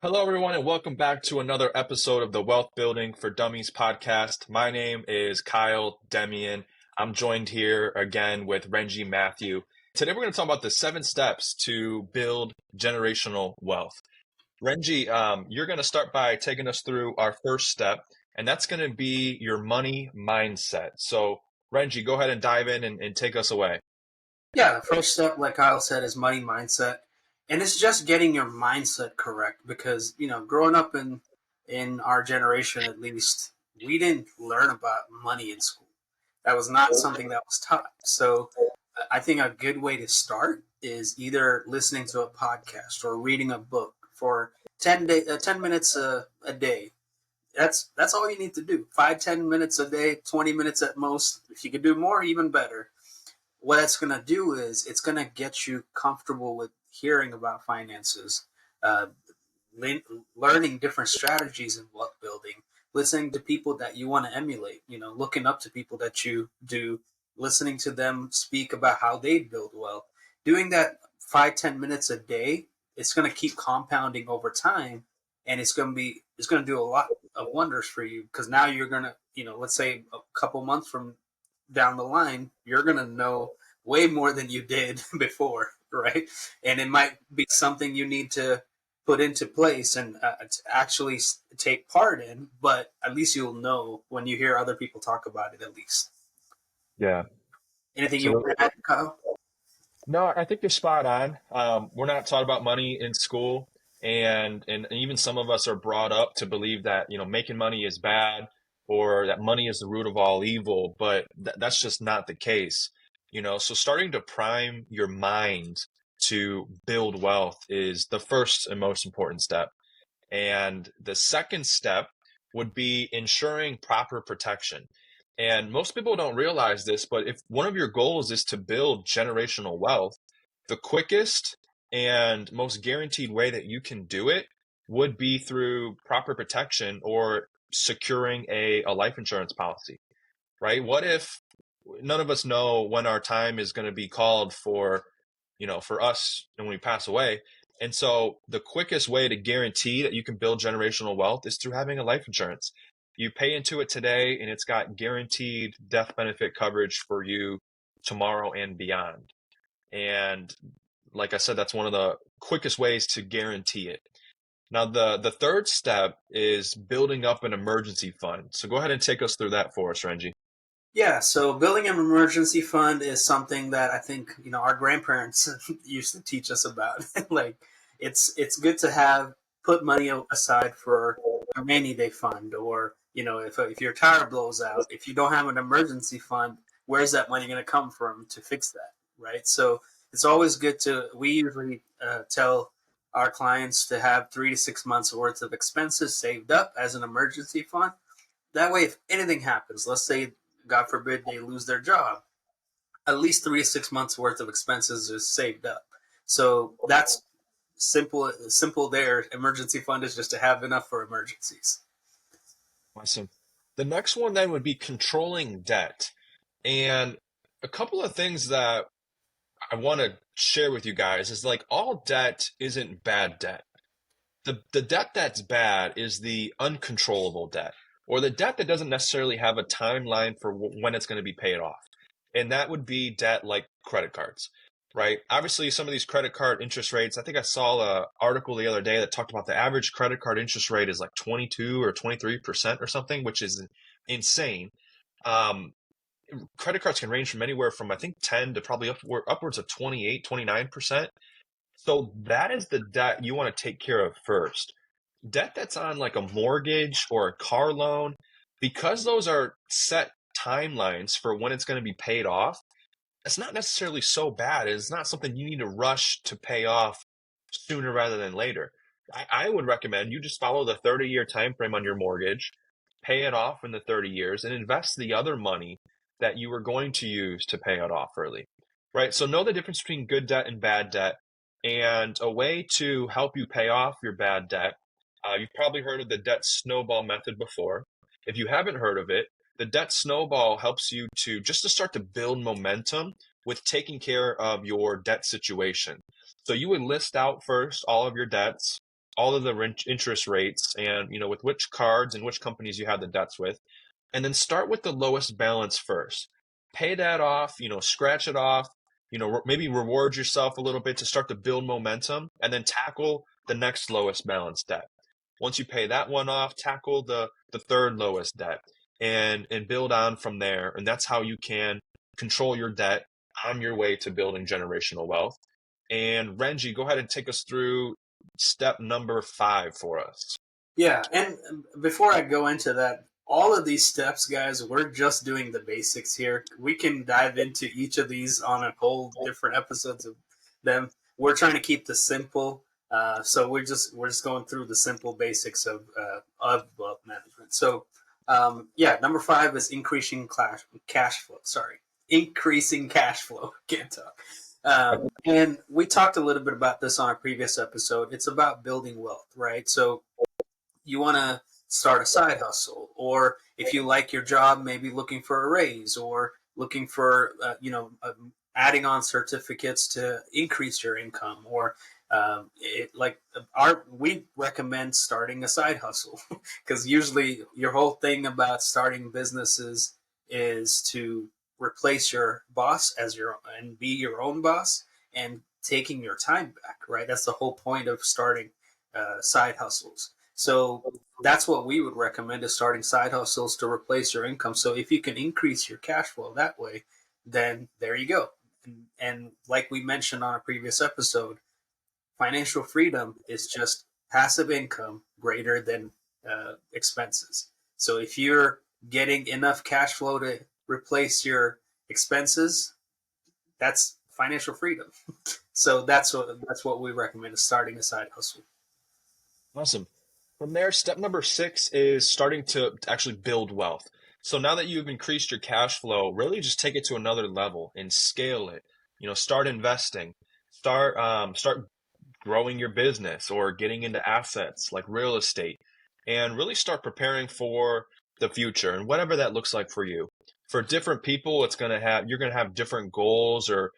Hello, everyone, and welcome back to another episode of the Wealth Building for Dummies podcast. My name is Kyle Demian. I'm joined here again with Renji Matthew. Today, we're going to talk about the 7 steps to build generational wealth. Renji, you're going to start by taking us through our first step, and that's going to be your money mindset. So, Renji, go ahead and dive in and take us away. Yeah, the first step, like Kyle said, is money mindset. And it's just getting your mindset correct because, growing up in our generation at least, we didn't learn about money in school. That was not something that was taught. So I think a good way to start is either listening to a podcast or reading a book for 10 minutes a day. That's all you need to do. 5-10 minutes a day, 20 minutes at most. If you could do more, even better. What that's going to do is it's going to get you comfortable with hearing about finances, uh, learning different strategies in wealth building, listening to people that you want to emulate, looking up to people that you do, listening to them speak about how they build wealth. Doing that 5-10 minutes a day, it's going to keep compounding over time, and it's going to do a lot of wonders for you because now you're going to, let's say a couple months from down the line, you're going to know way more than you did before, right? And it might be something you need to put into place and actually take part in, but at least you'll know when you hear other people talk about it, at least. Yeah, Anything you absolutely. want to add, Kyle? No, I think you're spot on. We're not taught about money in school, and even some of us are brought up to believe that making money is bad or that money is the root of all evil, but that's just not the case. So starting to prime your mind to build wealth is the first and most important step. And the second step would be ensuring proper protection. And most people don't realize this, but if one of your goals is to build generational wealth, the quickest and most guaranteed way that you can do it would be through proper protection or securing a life insurance policy, right? What if none of us know when our time is going to be called for us and when we pass away? And so the quickest way to guarantee that you can build generational wealth is through having a life insurance. You pay into it today and it's got guaranteed death benefit coverage for you tomorrow and beyond. And like I said, that's one of the quickest ways to guarantee it. Now, the third step is building up an emergency fund. So go ahead and take us through that for us, Renji. Yeah, so building an emergency fund is something that I think our grandparents used to teach us about. Like, it's good to have put money aside for a rainy day fund, or if your tire blows out, if you don't have an emergency fund, where's that money going to come from to fix that, right? So it's always good to. We usually tell our clients to have 3 to 6 months worth of expenses saved up as an emergency fund. That way, if anything happens, let's say, God forbid, they lose their job, at least 3 to 6 months worth of expenses is saved up. So that's simple. Simple there. Emergency fund is just to have enough for emergencies. Awesome. The next one then would be controlling debt. And a couple of things that I want to share with you guys is like all debt isn't bad debt. The debt that's bad is the uncontrollable debt or the debt that doesn't necessarily have a timeline for when it's going to be paid off. And that would be debt like credit cards, right? Obviously, some of these credit card interest rates, I think I saw an article the other day that talked about the average credit card interest rate is like 22 or 23% or something, which is insane. Um, Credit cards can range from anywhere from I think 10 to probably upwards of 28, 29%. So that is the debt you want to take care of first. Debt that's on like a mortgage or a car loan, because those are set timelines for when it's going to be paid off, it's not necessarily so bad. It's not something you need to rush to pay off sooner rather than later. I would recommend you just follow the 30-year time frame on your mortgage, pay it off in the 30 years, and invest the other money that you were going to use to pay it off early, right? So know the difference between good debt and bad debt. And a way to help you pay off your bad debt, you've probably heard of the debt snowball method before. If you haven't heard of it, the debt snowball helps you to start to build momentum with taking care of your debt situation. So you would list out first all of your debts, all of the interest rates and, with which cards and which companies you have the debts with. And then start with the lowest balance first. Pay that off, scratch it off, maybe reward yourself a little bit to start to build momentum, and then tackle the next lowest balance debt. Once you pay that one off, tackle the third lowest debt and build on from there. And that's how you can control your debt on your way to building generational wealth. And Renji, go ahead and take us through step number 5 for us. Yeah, and before I go into that, all of these steps, guys, we're just doing the basics here. We can dive into each of these on a whole different episodes of them. We're trying to keep this simple, so we're just going through the simple basics of wealth management. So, yeah, number 5 is increasing cash flow. Sorry, increasing cash flow. Can't talk. And we talked a little bit about this on a previous episode. It's about building wealth, right? So you want to start a side hustle, or if you like your job, maybe looking for a raise, or looking for adding on certificates to increase your income, or we recommend starting a side hustle because usually your whole thing about starting businesses is to replace your boss and be your own boss and taking your time back, right? That's the whole point of starting side hustles. So that's what we would recommend, is starting side hustles to replace your income. So if you can increase your cash flow that way, then there you go. And like we mentioned on a previous episode, financial freedom is just passive income greater than expenses. So if you're getting enough cash flow to replace your expenses, that's financial freedom. So that's what we recommend, is starting a side hustle. Awesome. From there, step number 6 is starting to actually build wealth. So now that you've increased your cash flow, really just take it to another level and scale it. Start investing, start growing your business or getting into assets like real estate, and really start preparing for the future and whatever that looks like for you. For different people, you're going to have different goals or,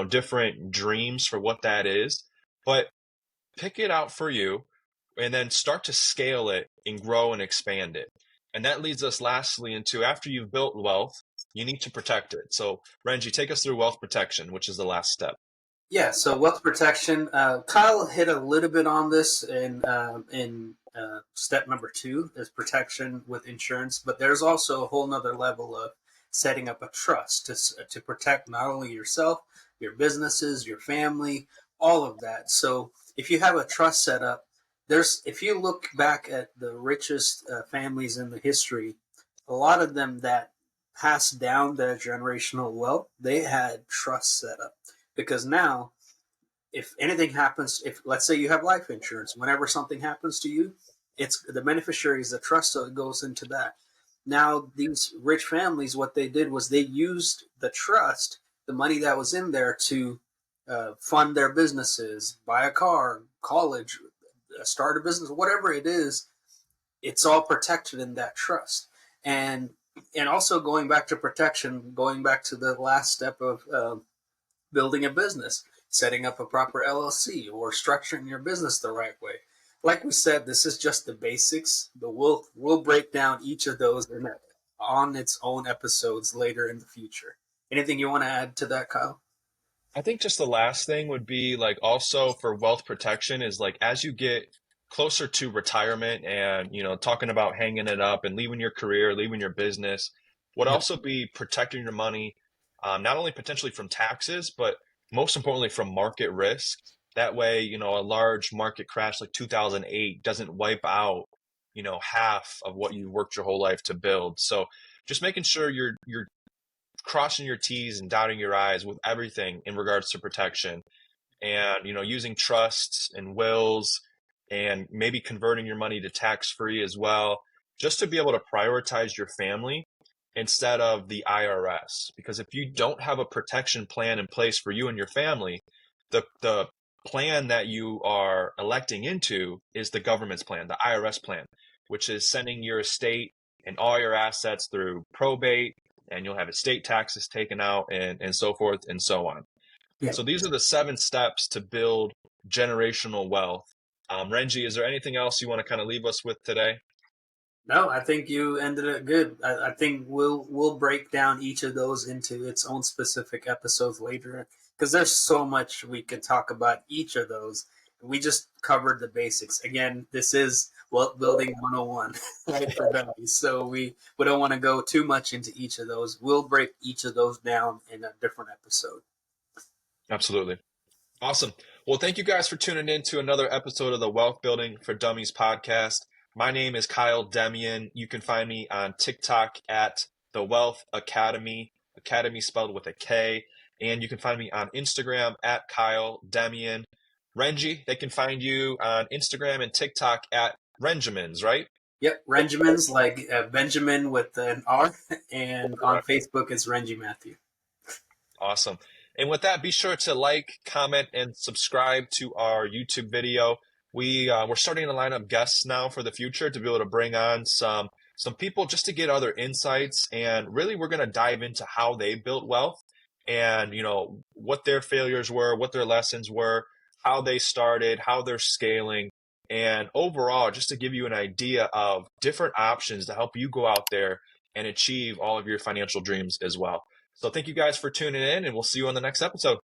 different dreams for what that is, but pick it out for you and then start to scale it and grow and expand it. And that leads us lastly into, after you've built wealth, you need to protect it. So Renji, take us through wealth protection, which is the last step. Yeah, so wealth protection. Kyle hit a little bit on this in step number 2, is protection with insurance, but there's also a whole nother level of setting up a trust to protect not only yourself, your businesses, your family, all of that. So if you have a trust set up, if you look back at the richest families in the history, a lot of them that passed down their generational wealth, they had trusts set up. Because now, if anything happens, if let's say you have life insurance, whenever something happens to you, it's the beneficiary is the trust, so it goes into that. Now, these rich families, what they did was they used the trust, the money that was in there, to fund their businesses, buy a car, college, start a business, whatever it is. It's all protected in that trust. And also, going back to protection, going back to the last step of building a business, setting up a proper LLC, or structuring your business the right way. Like we said, this is just the basics, but we'll break down each of those on its own episodes later in the future. Anything you want to add to that, Kyle? I think just the last thing would be like, also for wealth protection is like, as you get closer to retirement and, talking about hanging it up and leaving your career, leaving your business, would Yeah. also be protecting your money, not only potentially from taxes, but most importantly from market risk. That way, a large market crash like 2008 doesn't wipe out, half of what you worked your whole life to build. So just making sure you're crossing your T's and dotting your I's with everything in regards to protection, and using trusts and wills, and maybe converting your money to tax free as well, just to be able to prioritize your family instead of the IRS. Because if you don't have a protection plan in place for you and your family, the plan that you are electing into is the government's plan, the IRS plan, which is sending your estate and all your assets through probate, and you'll have estate taxes taken out, and so forth and so on. Yeah. So these are the 7 steps to build generational wealth Renji, is there anything else you want to kind of leave us with today? No, I think you ended it good. I think we'll break down each of those into its own specific episodes later because there's so much we could talk about each of those. We just covered the basics. Again, this is wealth building 101, right, for dummies. So we don't want to go too much into each of those. We'll break each of those down in a different episode. Absolutely. Awesome. Well, thank you guys for tuning in to another episode of the Wealth Building for Dummies podcast. My name is Kyle Demian. You can find me on TikTok at The Wealth Academy, Academy spelled with a K. And you can find me on Instagram at Kyle Demian. Renji, they can find you on Instagram and TikTok at Renjamins, right? Yep, Renjamin's like Benjamin with an R, and on Correct. Facebook it's Renji Matthew. Awesome. And with that, be sure to like, comment, and subscribe to our YouTube video. We're starting to line up guests now for the future to be able to bring on some people just to get other insights. And really, we're going to dive into how they built wealth and, what their failures were, what their lessons were, how they started, how they're scaling, and overall, just to give you an idea of different options to help you go out there and achieve all of your financial dreams as well. So thank you guys for tuning in, and we'll see you on the next episode.